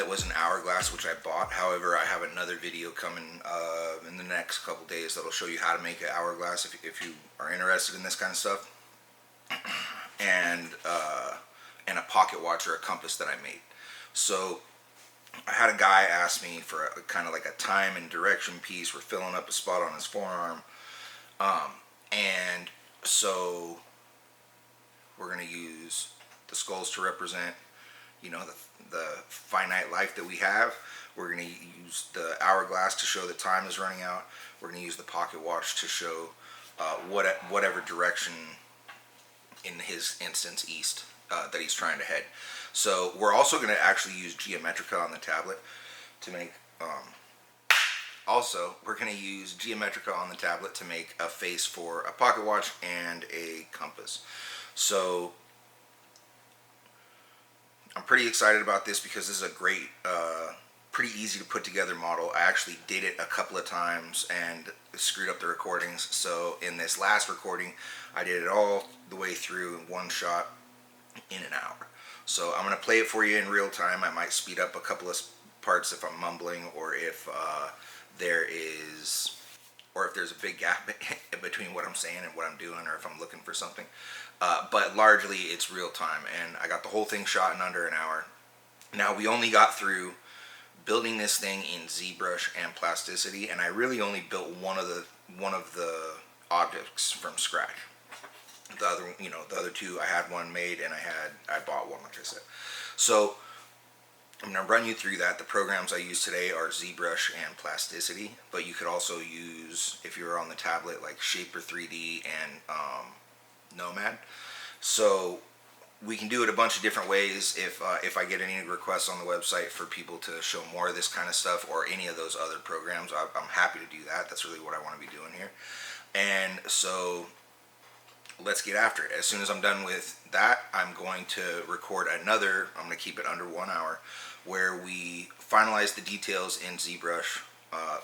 that was an hourglass, which I bought. However, I have another video coming in the next couple days that'll show you how to make an hourglass if you are interested in this kind of stuff. And a pocket watch or a compass that I made. So I had a guy ask me for a kind of like a time and direction piece. We're filling up a spot on his forearm. And so we're going to use the skulls to represent, you know, the finite life that we have. We're going to use the hourglass to show that time is running out. We're going to use the pocket watch to show whatever direction, in his instance, east, that he's trying to head. So we're also going to actually use Geometrica on the tablet to make, we're going to use Geometrica on the tablet to make a face for a pocket watch and a compass. So I'm pretty excited about this because this is a great, pretty easy to put together model. I actually did it a couple of times and screwed up the recordings. So in this last recording, I did it all the way through in one shot in an hour. So I'm going to play it for you in real time. I might speed up a couple of parts if I'm mumbling, or if there's a big gap between what I'm saying and what I'm doing, or if I'm looking for something. But largely it's real time, and I got the whole thing shot in under an hour. Now, we only got through building this thing in Zbrush and Plasticity, and I really only built one of the objects from scratch. The other two, I had one made and I bought one, like I said. So I'm going to run you through that. The programs I use today are Zbrush and Plasticity, but you could also use, if you're on the tablet, like Shaper 3D and Nomad. So we can do it a bunch of different ways. If I get any requests on the website for people to show more of this kind of stuff, or any of those other programs, I'm happy to do that. That's really what I want to be doing here. And so let's get after it. As soon as I'm done with that, I'm going to record another, I'm going to keep it under 1 hour, where we finalize the details in ZBrush,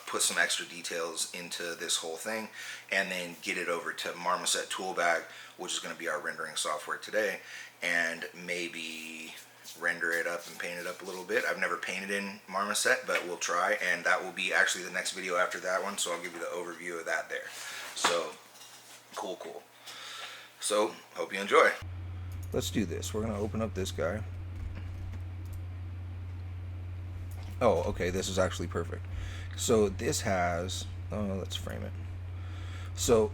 put some extra details into this whole thing, and then get it over to Marmoset Toolbag, which is going to be our rendering software today, and maybe render it up and paint it up a little bit. I've never painted in Marmoset, but we'll try, and that will be actually the next video after that one, so I'll give you the overview of that there. So, cool. So, hope you enjoy. Let's do this. We're going to open up this guy. Oh, okay, this is actually perfect. So this has, let's frame it. So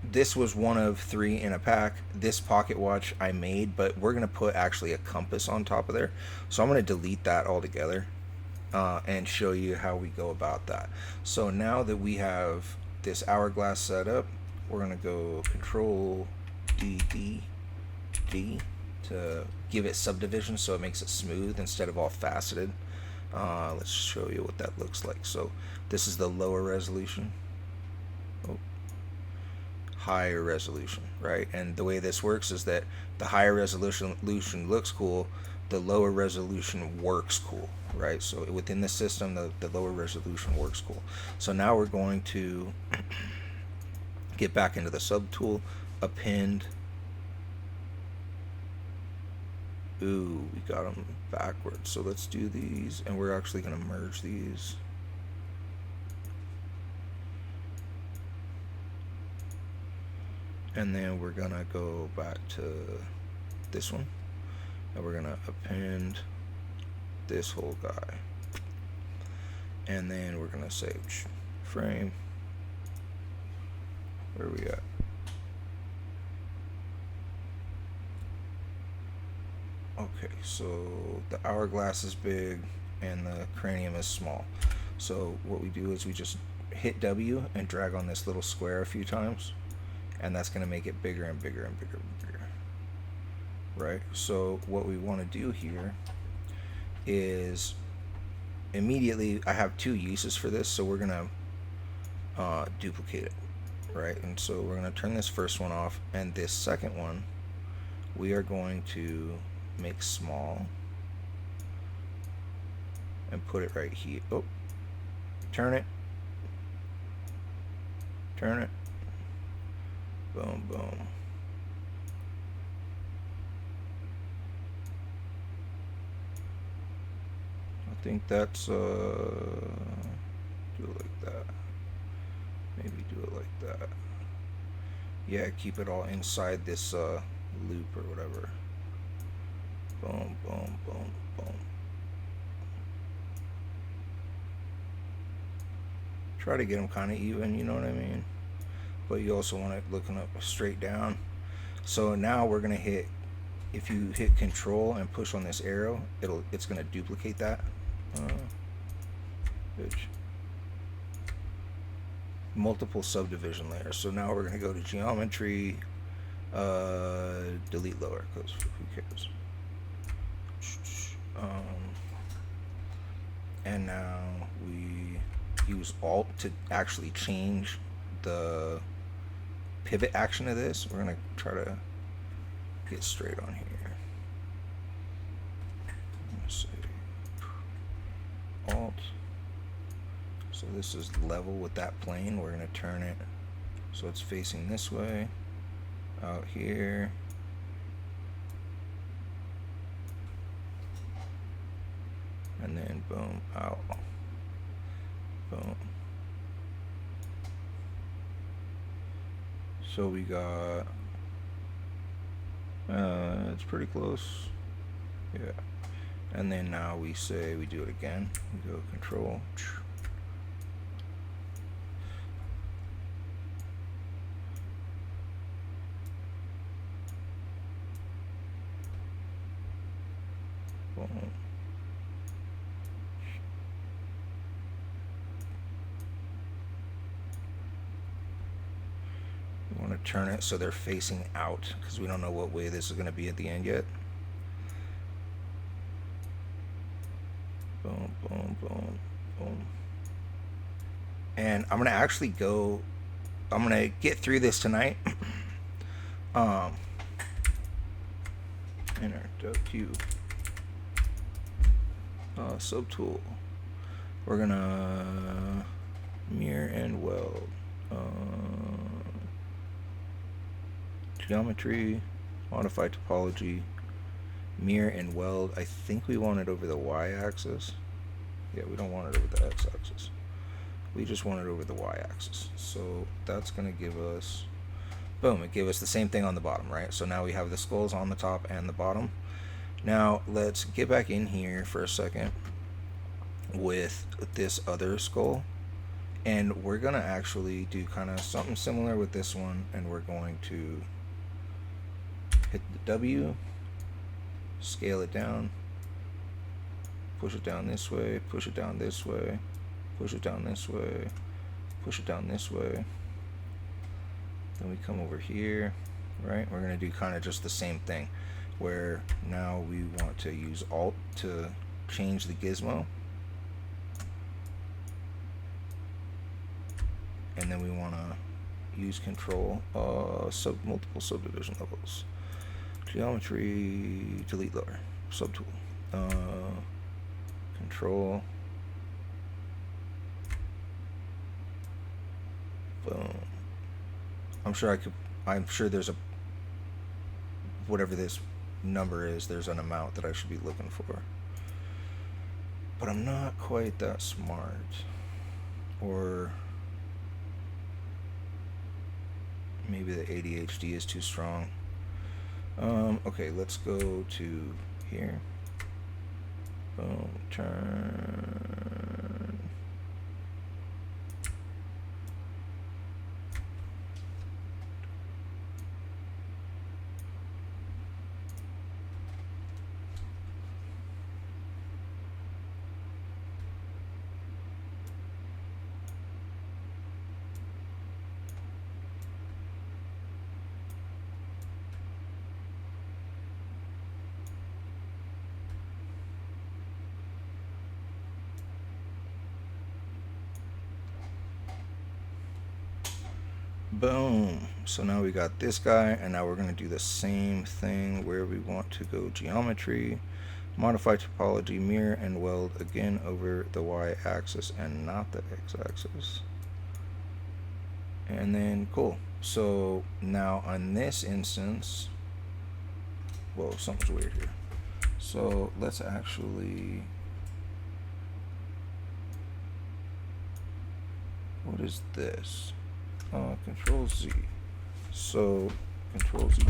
this was one of 3 in a pack. This pocket watch I made, but we're going to put actually a compass on top of there. So I'm going to delete that altogether and show you how we go about that. So now that we have this hourglass set up, we're going to go Control D to give it subdivision so it makes it smooth instead of all faceted. Let's show you what that looks like. So this is the lower resolution, higher resolution, right? And the way this works is that the higher resolution looks cool, the lower resolution works cool, right? So within the system, the lower resolution works cool. So now we're going to get back into the subtool, append. Ooh, we got them backwards. So let's do these, and we're actually going to merge these. And then we're going to go back to this one, and we're going to append this whole guy. And then we're going to say frame. Where are we at? Okay, so the hourglass is big and the cranium is small. So what we do is we just hit W and drag on this little square a few times, and that's going to make it bigger and bigger and bigger and bigger. Right? So what we want to do here is immediately, I have 2 uses for this, so we're going to duplicate it. Right? And so we're going to turn this first one off, and this second one we are going to make small and put it right here. Oh, turn it, boom, boom. think that's do it like that. Maybe do it like that. Yeah, keep it all inside this loop or whatever. Boom, boom, boom, boom. Try to get them kind of even, you know what I mean? But you also want it looking up straight down. So now we're gonna hit, if you hit control and push on this arrow, it's gonna duplicate that. Multiple subdivision layers. So now we're gonna go to geometry, delete lower, because who cares? And now we use Alt to actually change the pivot action of this. We're gonna try to get straight on here. Let's see. Alt. So this is level with that plane. We're gonna turn it so it's facing this way. Out here. And then boom, out. Boom. So we got, it's pretty close. Yeah. And then now we say, we do it again. We go control. Boom. We want to turn it so they're facing out, because we don't know what way this is going to be at the end yet. Boom, boom, boom, boom. And I'm going to actually go, I'm going to get through this tonight. Enter, Q. Subtool. We're going to mirror and weld. Geometry, modify topology, mirror and weld. I think we want it over the y-axis. Yeah, we don't want it over the x-axis. We just want it over the y-axis. So that's going to give us, boom, it gave us the same thing on the bottom, right? So now we have the skulls on the top and the bottom. Now let's get back in here for a second with this other skull. And we're going to actually do kind of something similar with this one. And we're going to hit the W, scale it down, push it down this way, push it down this way, push it down this way, push it down this way. Then we come over here, right? We're going to do kind of just the same thing, where now we want to use Alt to change the gizmo. And then we want to use control, multiple subdivision levels. Geometry, delete lower, subtool, control, boom. I'm sure there's a, whatever this number is, there's an amount that I should be looking for. But I'm not quite that smart. Or maybe the ADHD is too strong. Okay, let's go to here. Boom, turn. Boom. So now we got this guy, and now we're going to do the same thing where we want to go geometry, modify topology, mirror and weld again over the y-axis and not the x-axis. And then cool. So now on this instance, whoa, something's weird here. So let's actually What is this? Control Z. So Control Z.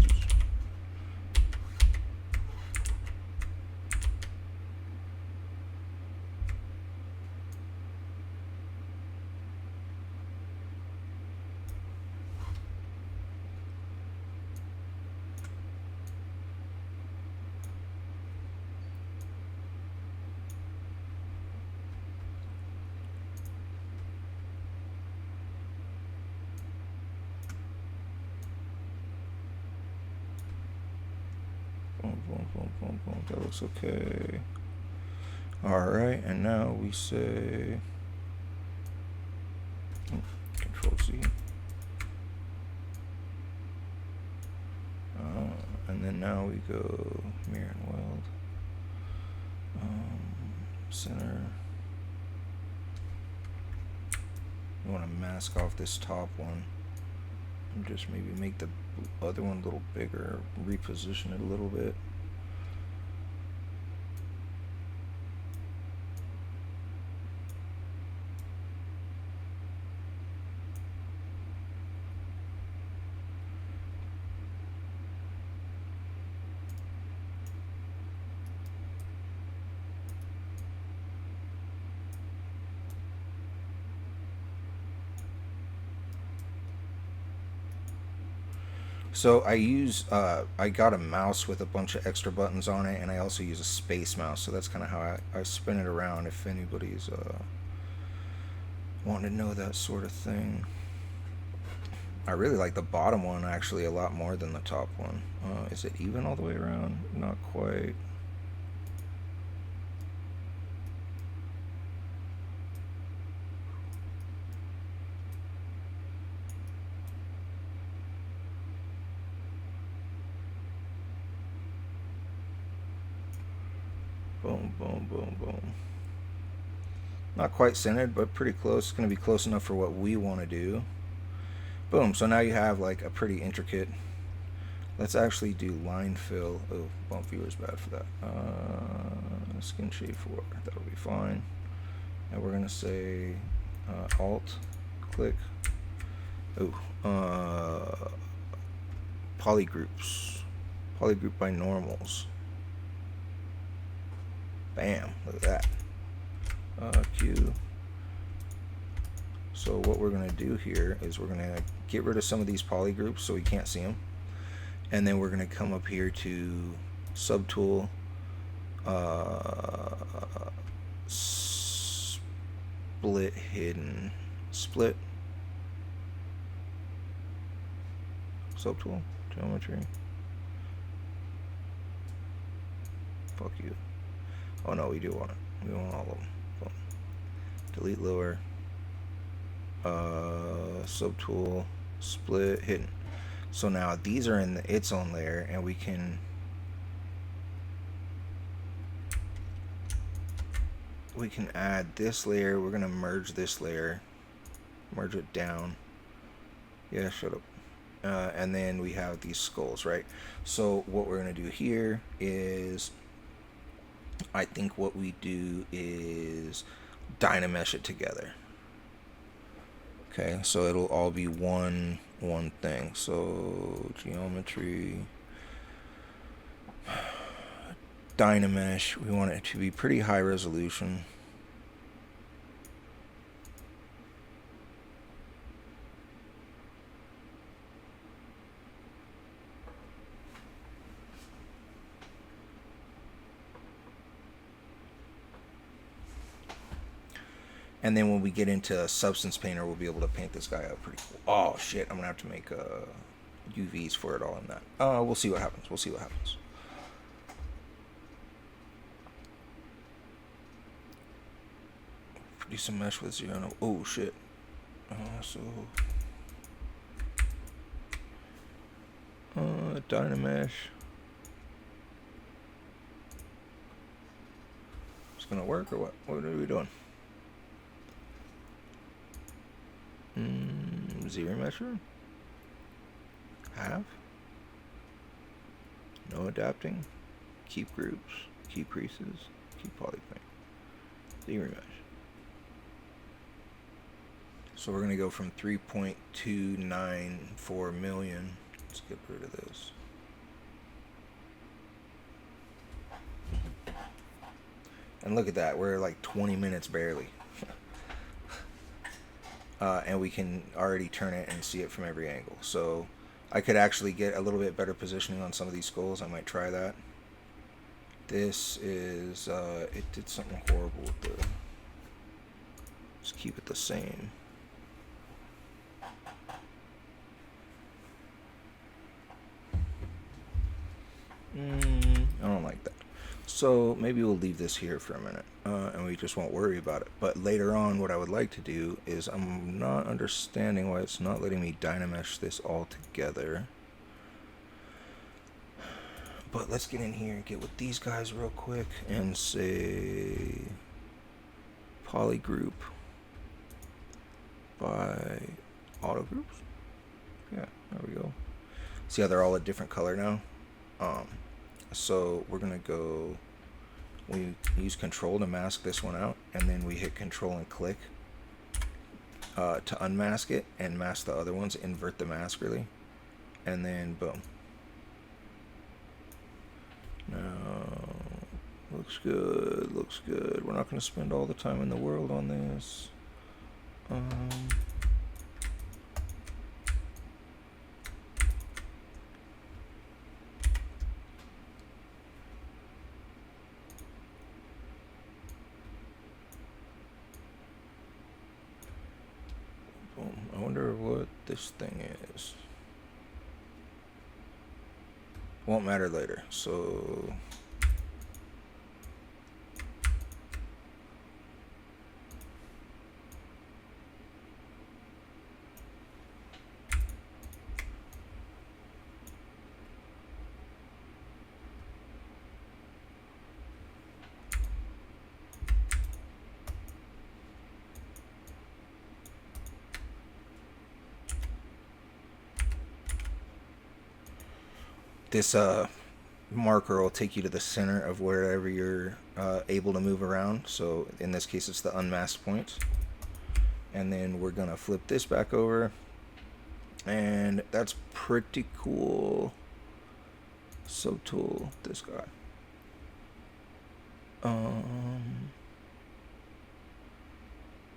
That looks okay. Alright, and now we say Control Z. And then now we go mirror and weld. Center. We want to mask off this top one. And just maybe make the other one a little bigger, reposition it a little bit. So I got a mouse with a bunch of extra buttons on it, and I also use a space mouse, so that's kind of how I spin it around if anybody's wanting to know that sort of thing. I really like the bottom one actually a lot more than the top one. Is it even all the way around? Not quite. Boom, boom, boom, boom. Not quite centered, but pretty close. It's going to be close enough for what we want to do. Boom, so now you have like a pretty intricate. Let's actually do line fill. Oh, bump viewer's bad for that. Skin shade 4, that'll be fine. And we're going to say Alt, click. Oh, polygroups. Polygroup by normals. Bam, look at that. Q. So what we're going to do here is we're going to get rid of some of these polygroups so we can't see them. And then we're going to come up here to subtool, split hidden, split, subtool, geometry. Fuck you. Oh no, we do want it. We want all of them. Boom. Delete lower. Subtool, split, hidden. So now these are in its own layer, and we can add this layer. We're gonna merge this layer, merge it down. Yeah, shut up. And then we have these skulls, right? So what we're gonna do here is, I think what we do is dynamesh it together. Okay, so it'll all be one thing. So geometry, dynamesh. We want it to be pretty high resolution. And then when we get into Substance Painter, we'll be able to paint this guy up pretty cool. Oh shit, I'm gonna have to make UVs for it all in that. We'll see what happens. We'll see what happens. Produce a mesh with 0. No. Oh shit. Dynamesh. It's gonna work or what? What are we doing? Zero measure. Half. No adapting. Keep groups. Keep creases. Keep polyplane. Zero mesh. So we're going to go from 3.294 million. Let's get rid of this. And look at that, we're like 20 minutes barely. And we can already turn it and see it from every angle. So I could actually get a little bit better positioning on some of these skulls. I might try that. This is, it did something horrible with the, let's keep it the same. I don't like that. So maybe we'll leave this here for a minute, and we just won't worry about it. But later on, what I would like to do is, I'm not understanding why it's not letting me dynamesh this all together. But let's get in here and get with these guys real quick and say polygroup by auto groups. Yeah, there we go. See how they're all a different color now? So we're gonna go, we use control to mask this one out, and then we hit control and click to unmask it and mask the other ones, invert the mask really, and then boom. Now looks good, looks good. We're not gonna spend all the time in the world on this. I wonder what this thing is. Won't matter later. So this marker will take you to the center of wherever you're able to move around. So in this case it's the unmasked point, and then we're gonna flip this back over, and that's pretty cool. Subtool, this guy.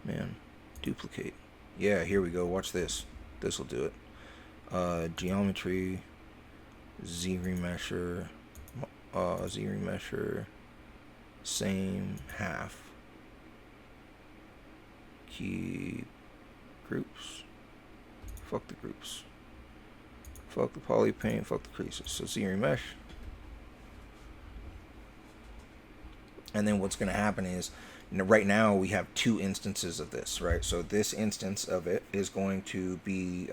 Man, duplicate. Yeah, here we go. Watch this. This will do it. Geometry, Z remesher, same half. Key groups. Fuck the groups. Fuck the poly paint. Fuck the creases. So Z remesh. And then what's going to happen is, right now we have two instances of this, right? So this instance of it is going to be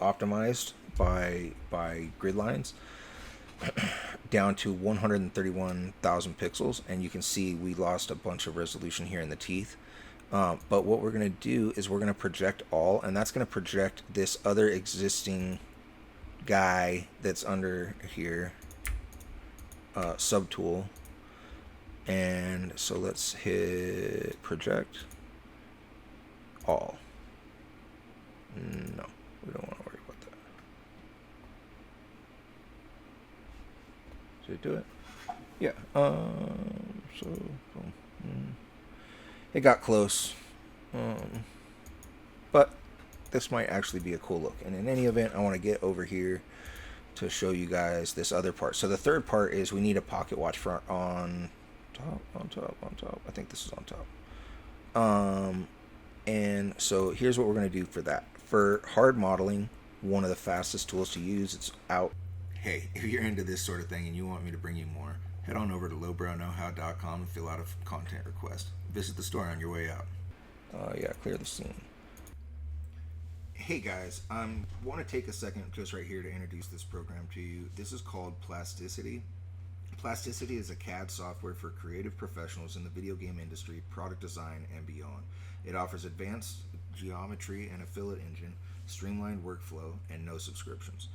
optimized by grid lines down to 131,000 pixels, and you can see we lost a bunch of resolution here in the teeth. But what we're going to do is we're going to project all, and that's going to project this other existing guy that's under here, subtool. And so let's hit project all. No, we don't want to worry about that. Did it do it? Yeah. So boom. It got close. But this might actually be a cool look. And in any event, I want to get over here to show you guys this other part. So the third part is we need a pocket watch front on top. I think this is on top. And so here's what we're going to do for that. For hard modeling, one of the fastest tools to use, it's out. Hey, if you're into this sort of thing and you want me to bring you more, head on over to lowbrowknowhow.com and fill out a content request. Visit the store on your way out. Yeah, clear the scene. Hey guys, I want to take a second just right here to introduce this program to you. This is called Plasticity. Plasticity is a CAD software for creative professionals in the video game industry, product design, and beyond. It offers advanced geometry and a fillet engine, streamlined workflow, and no subscriptions.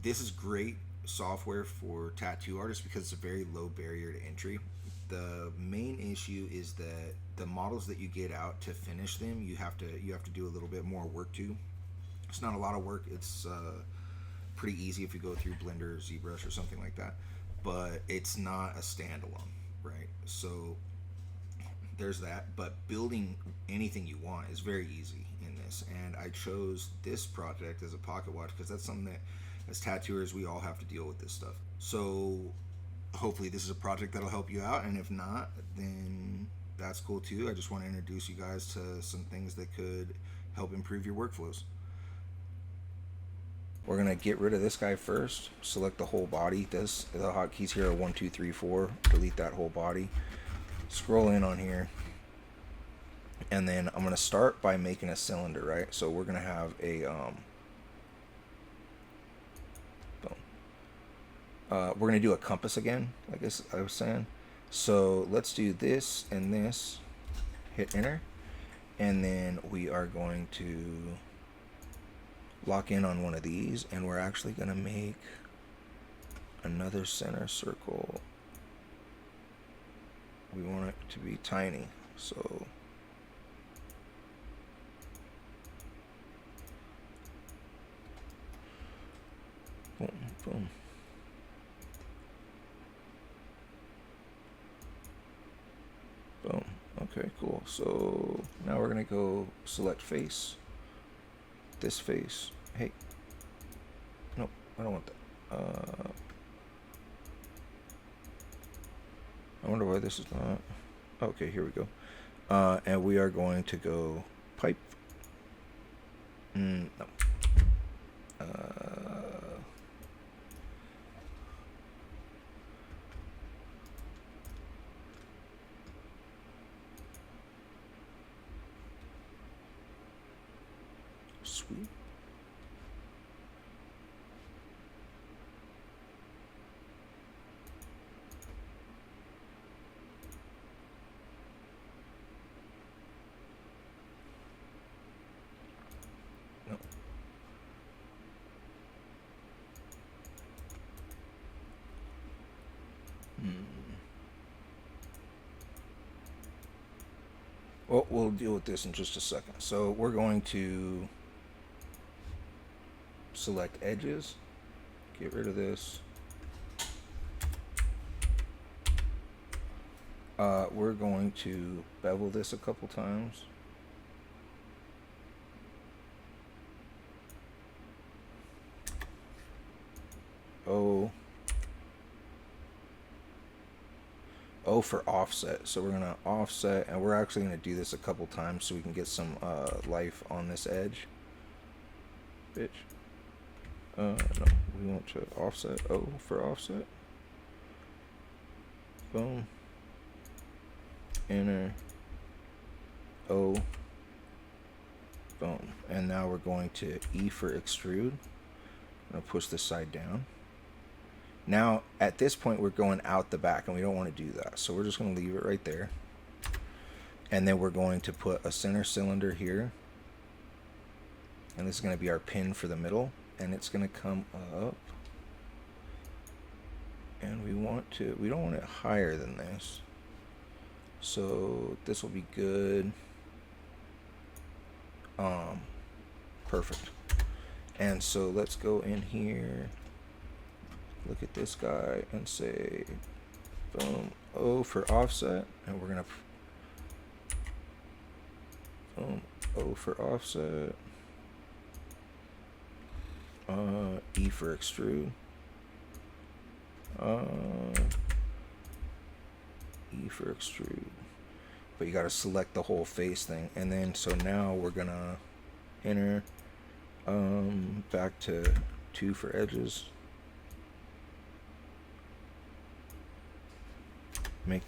This is great software for tattoo artists because it's a very low barrier to entry. The main issue is that the models that you get out to finish them, you have to do a little bit more work to. It's not a lot of work. It's pretty easy if you go through Blender or ZBrush or something like that, but it's not a standalone, right? So there's that. But building anything you want is very easy in this, and I chose this project as a pocket watch because that's something that, as tattooers, we all have to deal with this stuff. So hopefully this is a project that'll help you out, and if not, then that's cool too. I just want to introduce you guys to some things that could help improve your workflows. We're gonna get rid of this guy first. Select the whole body. The hotkeys here are 1, 2, 3, 4. Delete that whole body. Scroll in on here, and then I'm gonna start by making a cylinder, right? So we're gonna have a we're going to do a compass again, like I was saying. So let's do this and this. Hit enter. And then we are going to lock in on one of these. And we're actually going to make another center circle. We want it to be tiny. So boom, boom. Boom. Okay, cool. So now we're gonna go select face. This face. Hey. Nope, I don't want that. I wonder why this is not. Okay, here we go. And we are going to go pipe. No. Sweet. No. Well, we'll deal with this in just a second. So we're going to select edges, get rid of this. We're going to bevel this a couple times. O for offset. So we're going to offset, and we're actually going to do this a couple times so we can get some life on this edge. Bitch. No, we want to offset. O for offset. Boom. Enter. O. Boom. And now we're going to E for extrude. I'm going to push this side down. Now, at this point, we're going out the back, and we don't want to do that. So we're just going to leave it right there. And then we're going to put a center cylinder here. And this is going to be our pin for the middle. And it's going to come up. And we don't want it higher than this. So this will be good. Perfect. And so let's go in here. Look at this guy and say, boom, O for offset, and we're gonna boom, O for offset, E for extrude, E for extrude. But you gotta select the whole face thing, and then so now we're gonna enter, back to 2 for edges. Make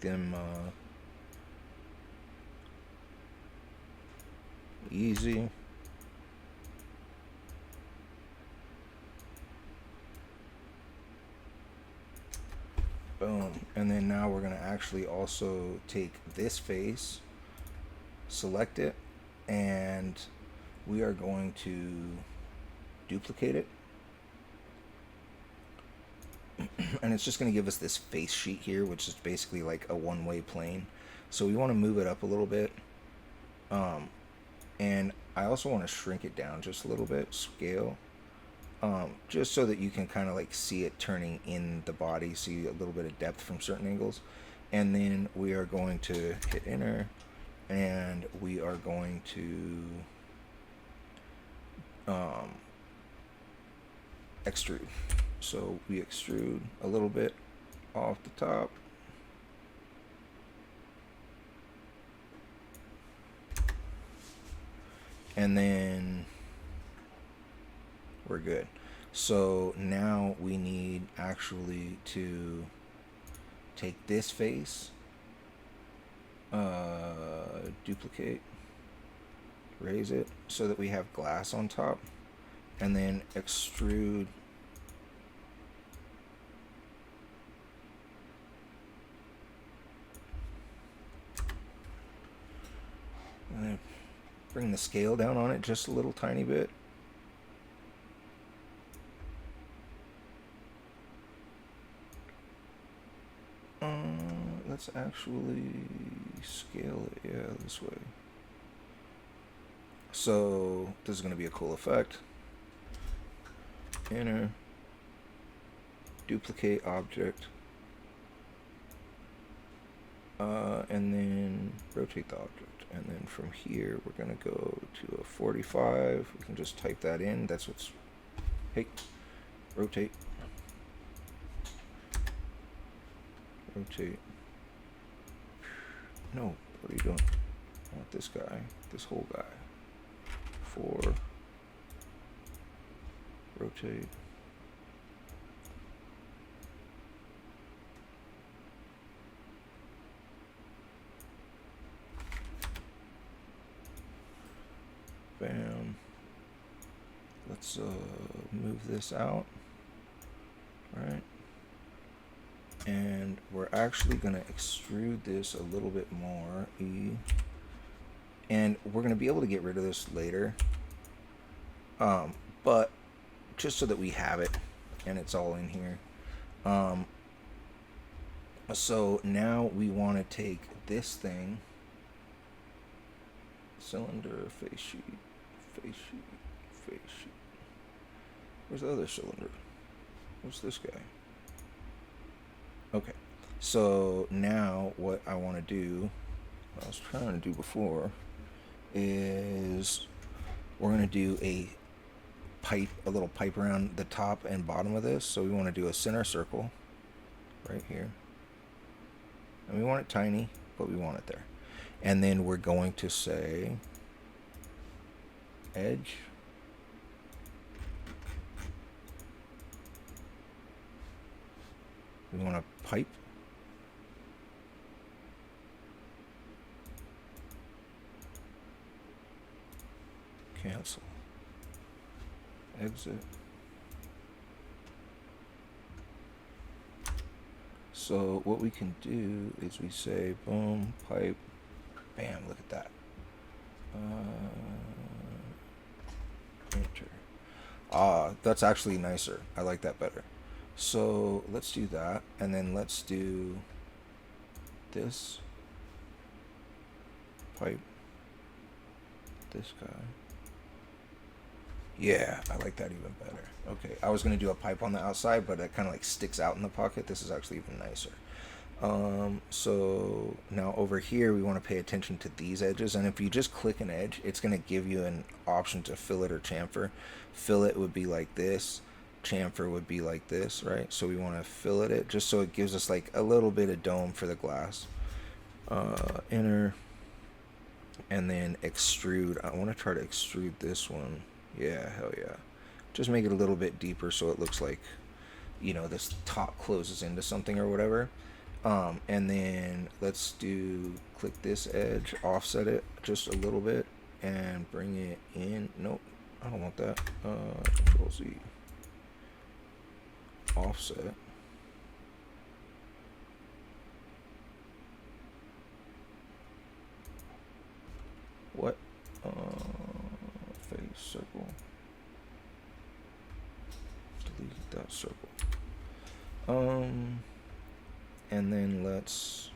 them easy. Boom. And then now we're going to actually also take this face, select it, and we are going to duplicate it. and it's just going to give us this face sheet here, which is basically like a one-way plane. So we want to move it up a little bit, and I also want to shrink it down just a little bit, scale, just so that you can kind of like see it turning in the body, see a little bit of depth from certain angles. And then we are going to hit enter, and we are going to extrude. So we extrude a little bit off the top. And then we're good. So now we need actually to take this face, duplicate, raise it so that we have glass on top, and then extrude and then bring the scale down on it just a little tiny bit. Let's actually scale it, yeah, this way. So this is going to be a cool effect. Enter, duplicate object, and then rotate the object. And then from here, we're going to go to a 45. We can just type that in. That's what's, hey, rotate, rotate. No, what are you doing? I want this guy, this whole guy. 4, rotate. Bam. Let's move this out. All right. And we're actually going to extrude this a little bit more. And we're going to be able to get rid of this later. But just so that we have it and it's all in here. So now we want to take this thing, cylinder, face sheet, face sheet, face sheet. Where's the other cylinder? What's this guy? Okay, so now what I want to do, what I was trying to do before, is we're going to do a pipe, a little pipe around the top and bottom of this. So we want to do a center circle right here. And we want it tiny, but we want it there. And then we're going to say edge. We want a pipe. Cancel. Exit. So what we can do is we say boom, pipe, bam, look at that. Enter. That's actually nicer. I like that better. So let's do that, and then let's do this pipe, this guy. Yeah, I like that even better. Okay, I was gonna do a pipe on the outside, but it kind of like sticks out in the pocket. This is actually even nicer. So now over here, we want to pay attention to these edges, and if you just click an edge, it's gonna give you an option to fillet or chamfer. Fillet would be like this. Chamfer would be like this, right? So we want to fillet it just so it gives us like a little bit of dome for the glass. Enter, and then extrude. I want to try to extrude this one. Yeah, hell yeah. Just make it a little bit deeper so it looks like, you know, this top closes into something or whatever. And then let's do, click this edge, offset it just a little bit, and bring it in. Nope, I don't want that. Control Z. Offset. What? Face circle. Delete that circle. And then let's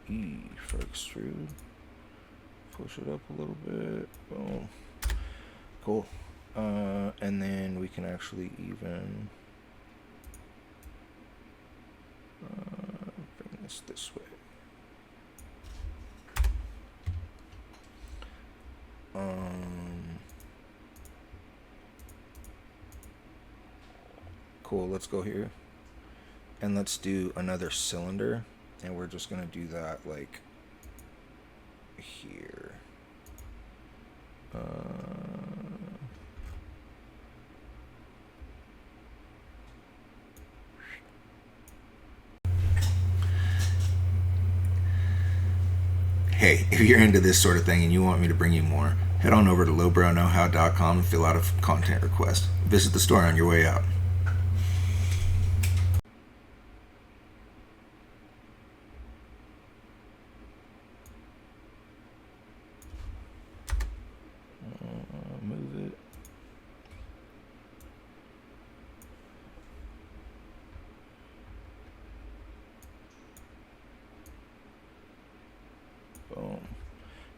E for extrude. Push it up a little bit. Boom. Cool. And then we can actually even bring this way. Cool. Let's go here. And let's do another cylinder. And we're just going to do that like here. Hey, if you're into this sort of thing and you want me to bring you more, head on over to lowbrowknowhow.com and fill out a content request. Visit the store on your way out. Move it. Boom.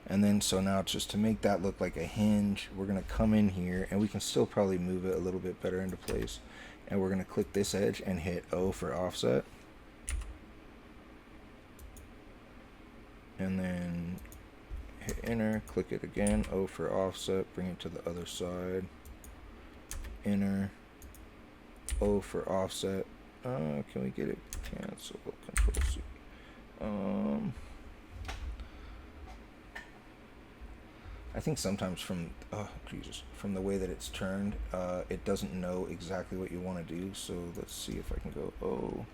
And then so now just to make that look like a hinge, we're going to come in here and we can still probably move it a little bit better into place. And we're going to click this edge and hit O for offset. And then hit enter, click it again, O for offset, bring it to the other side. Enter, O for offset. Can we get it cancel? Control C. I think sometimes from from the way that it's turned, it doesn't know exactly what you want to do. So let's see if I can go O.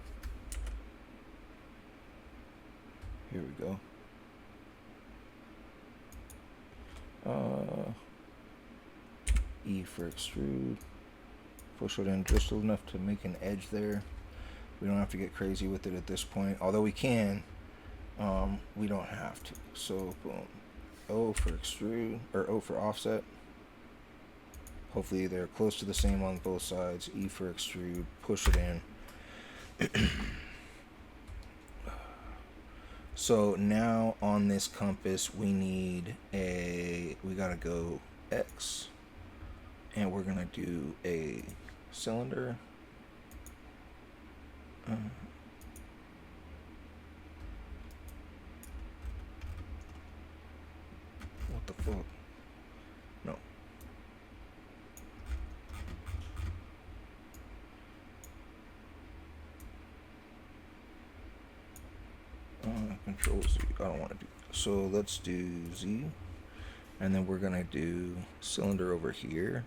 Here we go. E for extrude. Push it in just enough to make an edge there. We don't have to get crazy with it at this point, although we can. We don't have to. So boom. O for extrude, or O for offset. Hopefully they're close to the same on both sides. E for extrude, push it in. So now on this compass we gotta go X, and we're gonna do a cylinder. What the fuck? No. Control Z. I don't want to do that. So let's do Z. And then we're going to do cylinder over here.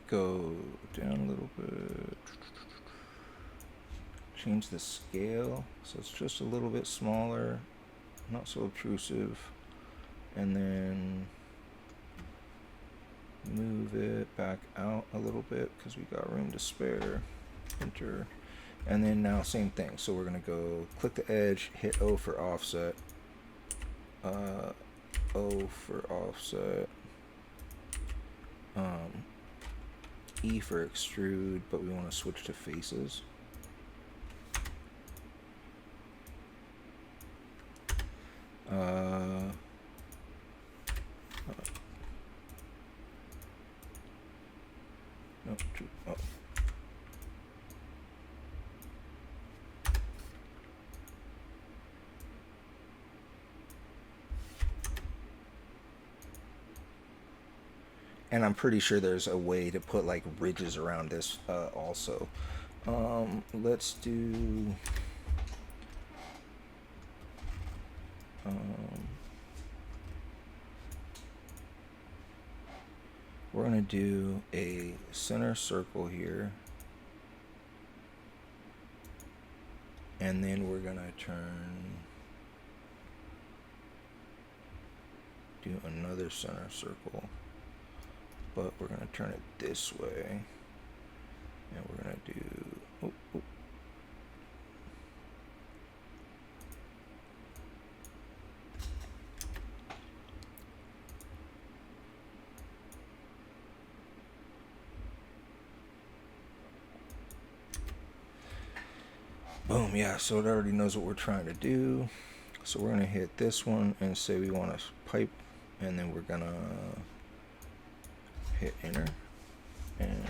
Go down a little bit. Change the scale so it's just a little bit smaller, not so obtrusive, and then move it back out a little bit because we got room to spare. Enter. And then now same thing, so we're gonna go click the edge, hit O for offset, O for offset, E for extrude, but we want to switch to faces. Oh. And I'm pretty sure there's a way to put like ridges around this also. Let's do. We're going to do a center circle here. And then we're going to do another center circle. But we're going to turn it this way. And we're going to do... Oh, oh. Boom, yeah, so it already knows what we're trying to do. So we're going to hit this one and say we want a pipe, and then we're going to hit enter and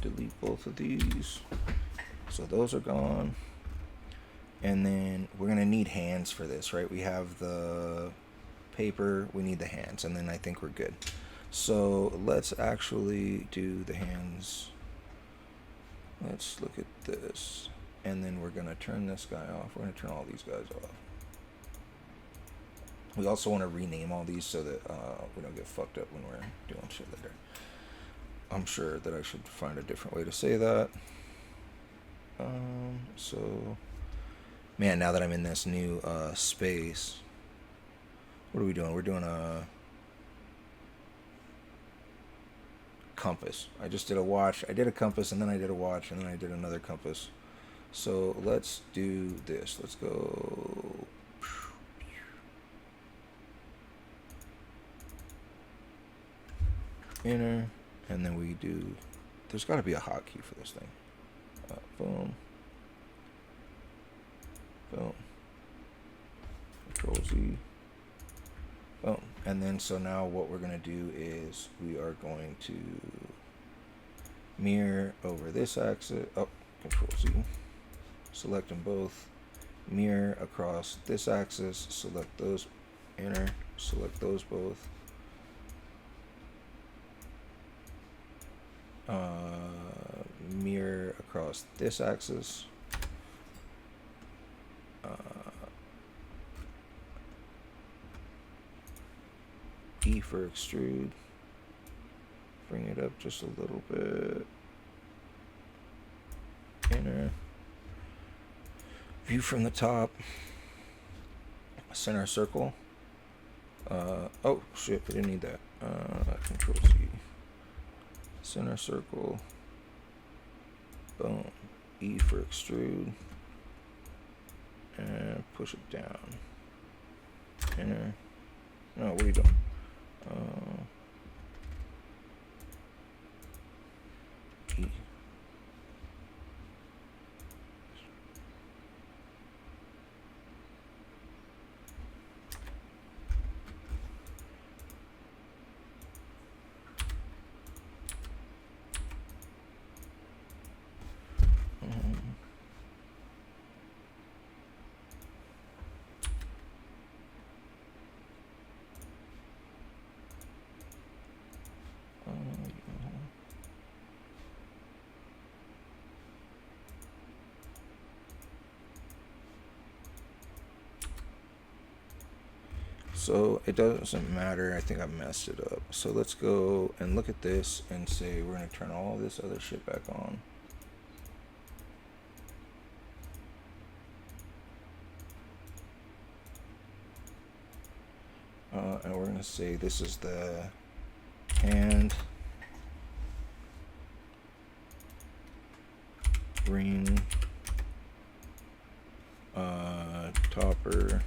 delete both of these. So those are gone. And then we're going to need hands for this, right? We have the paper, we need the hands, and then I think we're good. So let's actually do the hands. Let's look at this. And then we're going to turn this guy off. We're going to turn all these guys off. We also want to rename all these so that we don't get fucked up when we're doing shit later. I'm sure that I should find a different way to say that. So, man, now that I'm in this new space, what are we doing? We're doing a compass. I just did a watch. I did a compass, and then I did a watch, and then I did another compass. So let's do this. Let's go. Enter, and then we do. There's got to be a hotkey for this thing. Boom. Boom. Control Z. Boom. And then so now what we're going to do is we are going to mirror over this axis. Oh, Control Z. Select them both, mirror across this axis, select those, enter, select those both, mirror across this axis, E for extrude, bring it up just a little bit, enter. View from the top, center circle. Oh shit, I didn't need that. Control Z. Center circle. Boom. E for extrude. And push it down. Enter. No, what are you doing? E. So it doesn't matter. I think I messed it up. So let's go and look at this and say we're going to turn all this other shit back on. And we're going to say this is the hand, ring, topper,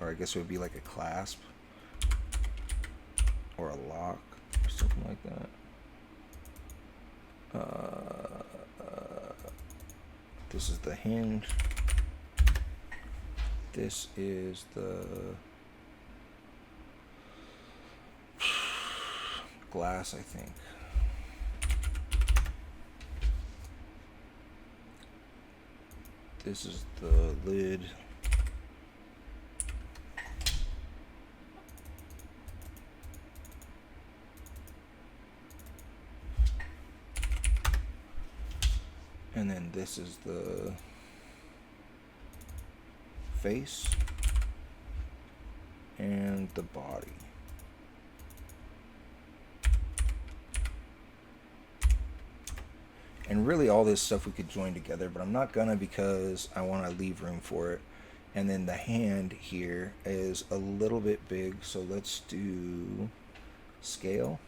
or I guess it would be like a clasp or a lock or something like that. This is the hinge. This is the glass, I think. This is the lid. And then this is the face and the body. And really all this stuff we could join together, but I'm not gonna because I want to leave room for it. And then the hand here is a little bit big, so let's do scale.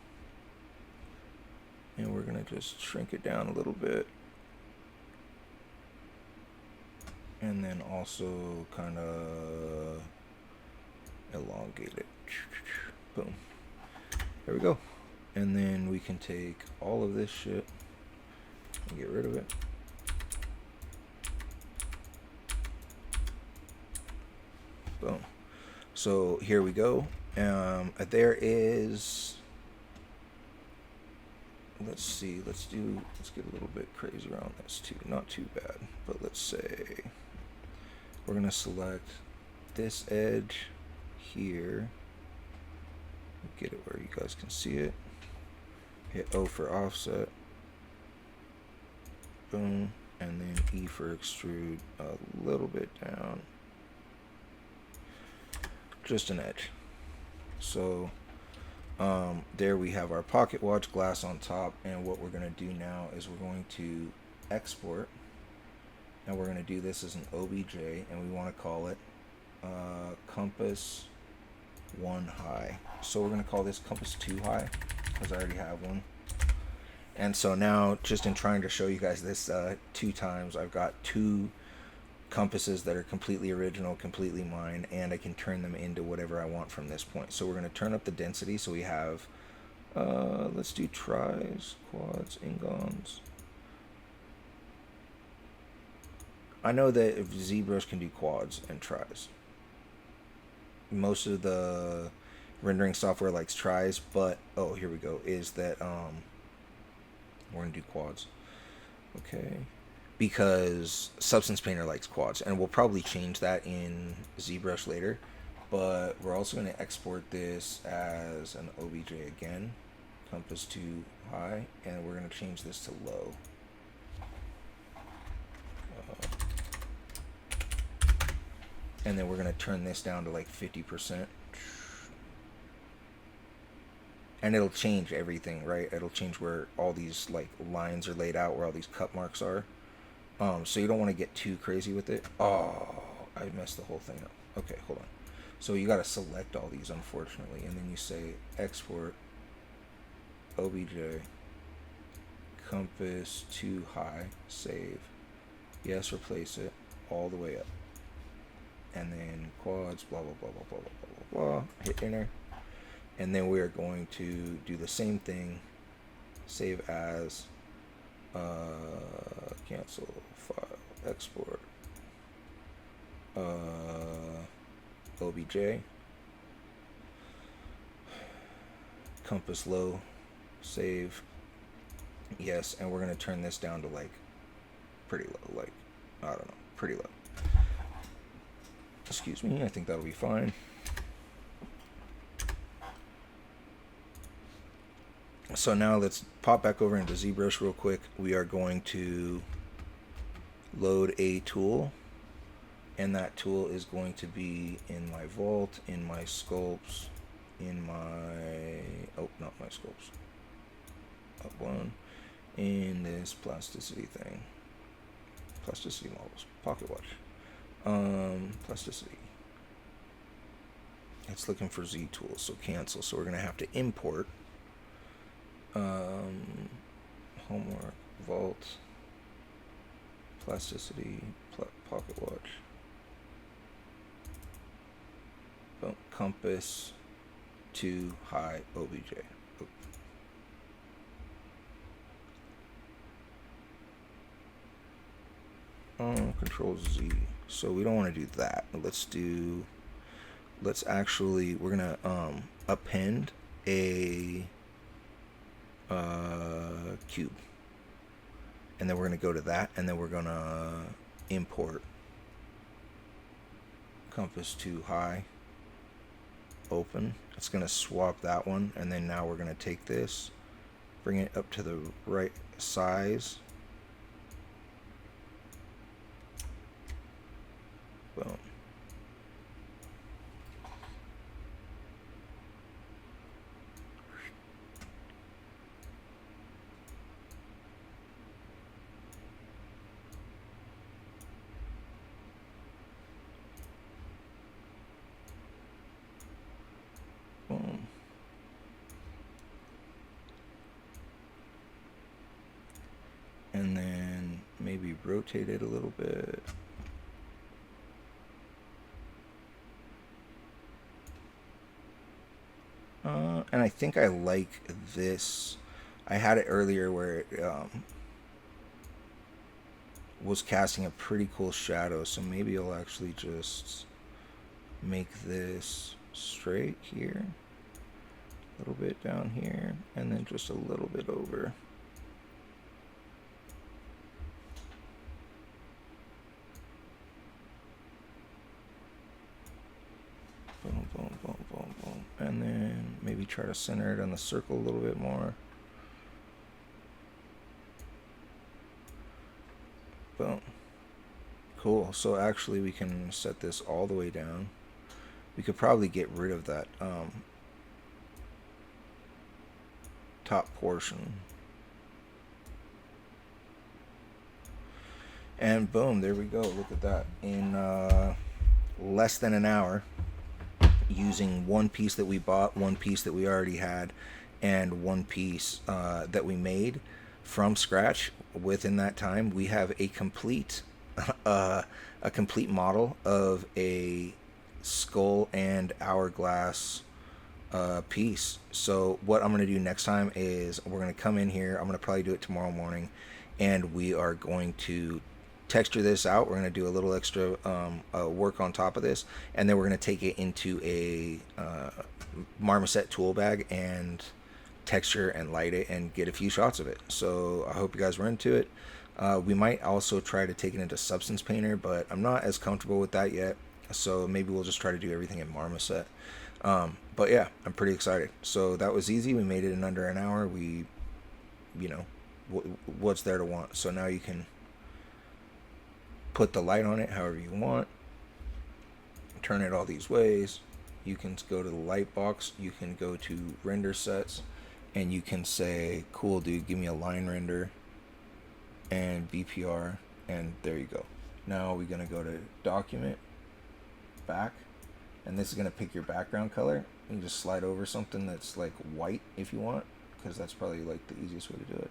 And we're gonna just shrink it down a little bit. And then also kind of elongate it. Boom. There we go. And then we can take all of this shit and get rid of it. Boom. So here we go. There is, let's see, let's get a little bit crazy around this too. Not too bad, but let's say we're gonna select this edge here. Get it where you guys can see it. Hit O for offset. Boom. And then E for extrude a little bit down. Just an edge. So there we have our pocket watch glass on top, and what we're going to do now is we're going to export, and we're going to do this as an OBJ, and we want to call it compass 1 high. So we're going to call this compass 2 high because I already have one. And so now, just in trying to show you guys this 2 times, I've got 2 compasses that are completely original, completely mine, and I can turn them into whatever I want from this point. So we're going to turn up the density, so we have, let's do tris, quads, ingons. I know that if ZBrush can do quads and tris. Most of the rendering software likes tris, but, oh, here we go, is that, we're going to do quads. Okay. Because Substance Painter likes quads, and we'll probably change that in ZBrush later, but we're also going to export this as an OBJ again, compass 2 high, and we're going to change this to low. And then we're going to turn this down to like 50%. And it'll change everything, right? It'll change where all these like lines are laid out, where all these cut marks are. So you don't want to get too crazy with it. Oh, I messed the whole thing up. Okay, hold on. So you got to select all these, unfortunately, and then you say export OBJ compass 2 high, save. Yes, replace it all the way up. And then quads, blah, blah, blah, blah, blah, blah, blah, blah. Hit enter. And then we're going to do the same thing. Save as, cancel, file, export, OBJ, compass low, save, yes, and we're going to turn this down to like pretty low, like, I don't know, pretty low. Excuse me, I think that'll be fine. So now let's pop back over into ZBrush real quick. We are going to load a tool, and that tool is going to be in my vault, in my sculpts, in my, oh, not my sculpts, up one, in this plasticity thing, plasticity models, pocket watch, plasticity. It's looking for Z tools, so cancel. So we're gonna have to import homework, vault, plasticity, pocket watch, compass 2 high OBJ. Control Z. So we don't want to do that. Let's actually, we're gonna append a cube, and then we're gonna go to that, and then we're gonna import, compass too high, open. It's going to swap that one, and then now we're going to take this, bring it up to the right size. Boom. Boom. And then maybe rotate it a little bit. And I think I like this. I had it earlier where it was casting a pretty cool shadow, so maybe I'll actually just make this straight here, a little bit down here, and then just a little bit over. Boom, boom, boom, boom, boom. And then maybe try to center it on the circle a little bit more. Boom. Cool. So actually we can set this all the way down. We could probably get rid of that top portion. And boom, there we go. Look at that. In less than an hour, using one piece that we bought, one piece that we already had, and one piece that we made from scratch. Within that time, we have a complete model of a skull and hourglass piece. So what I'm going to do next time is we're going to come in here. I'm going to probably do it tomorrow morning, and we are going to texture this out. We're going to do a little extra work on top of this, and then we're going to take it into a marmoset tool bag and texture and light it and get a few shots of it. So I hope you guys were into it. We might also try to take it into Substance Painter, but I'm not as comfortable with that yet, so maybe we'll just try to do everything in marmoset. But yeah, I'm pretty excited. So that was easy. We made it in under an hour. We, you know, what's there to want? So now you can put the light on it however you want, turn it all these ways. You can go to the light box, you can go to render sets, and you can say, cool dude, give me a line render and BPR, and there you go. Now we're going to go to document, back, and this is going to pick your background color. You can just slide over something that's like white if you want, because that's probably like the easiest way to do it.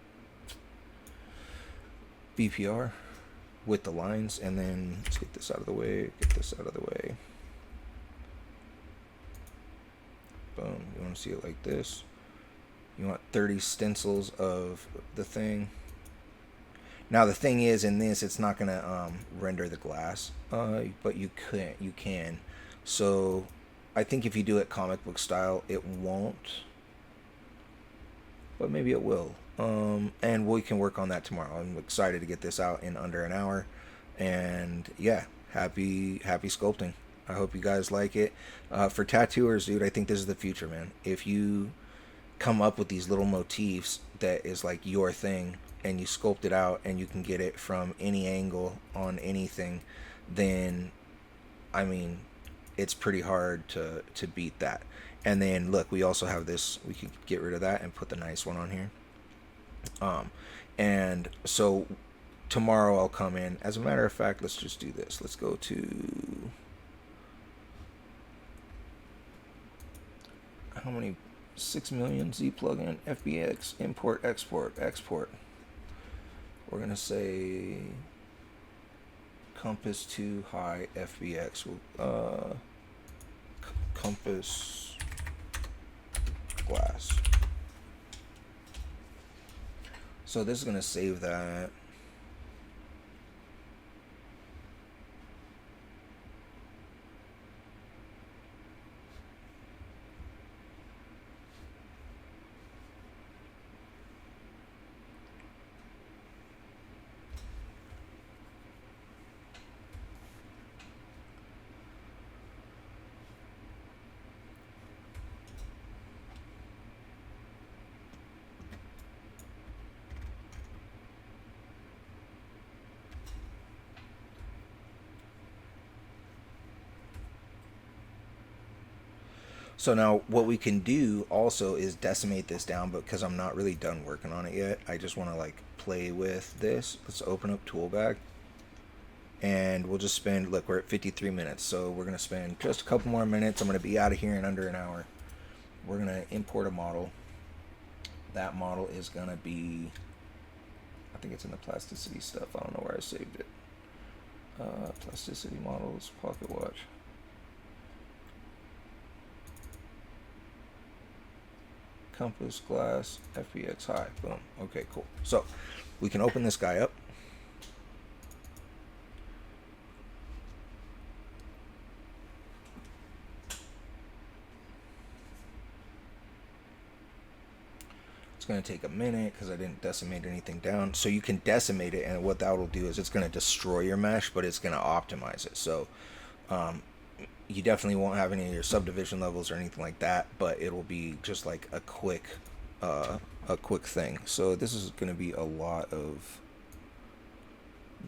BPR with the lines, and then let's get this out of the way, get this out of the way. Boom. You want to see it like this. You want 30 stencils of the thing. Now the thing is, in this, it's not going to render the glass, but you can. So I think if you do it comic book style, it won't, but maybe it will. And we can work on that tomorrow. I'm excited to get this out in under an hour, and yeah, happy sculpting. I hope you guys like it. For tattooers, dude, I think this is the future, man. If you come up with these little motifs that is like your thing, and you sculpt it out, and you can get it from any angle on anything, then I mean, it's pretty hard to beat that. And then look, we also have this. We could get rid of that and put the nice one on here. And so tomorrow I'll come in. As a matter of fact, let's just do this. Let's go to, how many, 6 million Z plugin, FBX, import, export. We're gonna say compass too high, FBX. Compass glass. So this is gonna save that. So now what we can do also is decimate this down, but because I'm not really done working on it yet, I just want to like play with this. Let's open up tool bag, and we'll just spend, look, we're at 53 minutes, so we're going to spend just a couple more minutes. I'm going to be out of here in under an hour. We're going to import a model. That model is going to be, I think it's in the plasticity stuff. I don't know where I saved it. Plasticity models, pocketwatch. Compass, glass, FBX high. Boom. Okay, cool. So we can open this guy up. It's going to take a minute because I didn't decimate anything down. So you can decimate it, and what that will do is it's going to destroy your mesh, but it's going to optimize it. So you definitely won't have any of your subdivision levels or anything like that, but it'll be just like a quick thing. So this is going to be a lot of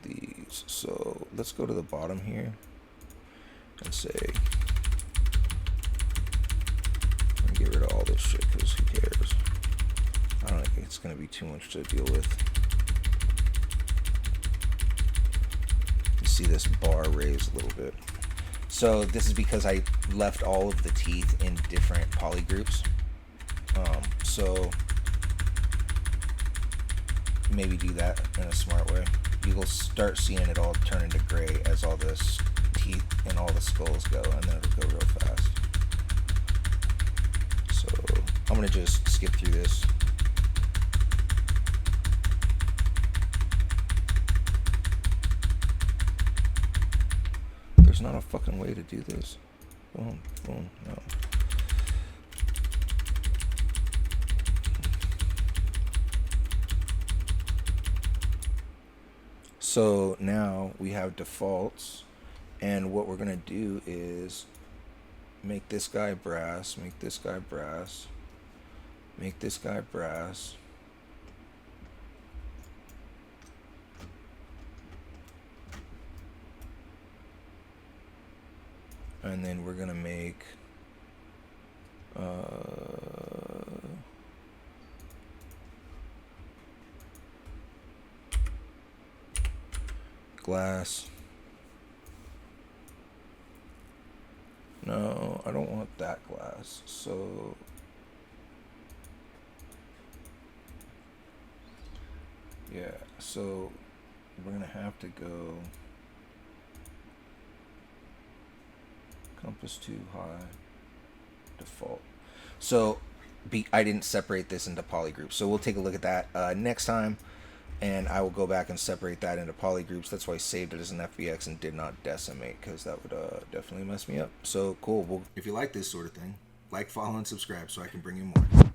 these. So let's go to the bottom here and say, get rid of all this shit because who cares? I don't think it's going to be too much to deal with. You see this bar raise a little bit. So this is because I left all of the teeth in different poly groups. So maybe do that in a smart way. You will start seeing it all turn into gray as all this teeth and all the skulls go, and then it'll go real fast. So I'm gonna just skip through this. There's not a fucking way to do this. Boom, boom, no. So now we have defaults, and what we're gonna do is make this guy brass, make this guy brass, make this guy brass. And then we're gonna make glass. No, I don't want that glass. So yeah, so we're gonna have to go compass too high, default. So I didn't separate this into poly groups, so we'll take a look at that next time, and I will go back and separate that into poly groups. That's why I saved it as an FBX and did not decimate, because that would definitely mess me up. So cool. Well, if you like this sort of thing, like, follow, and subscribe so I can bring you more.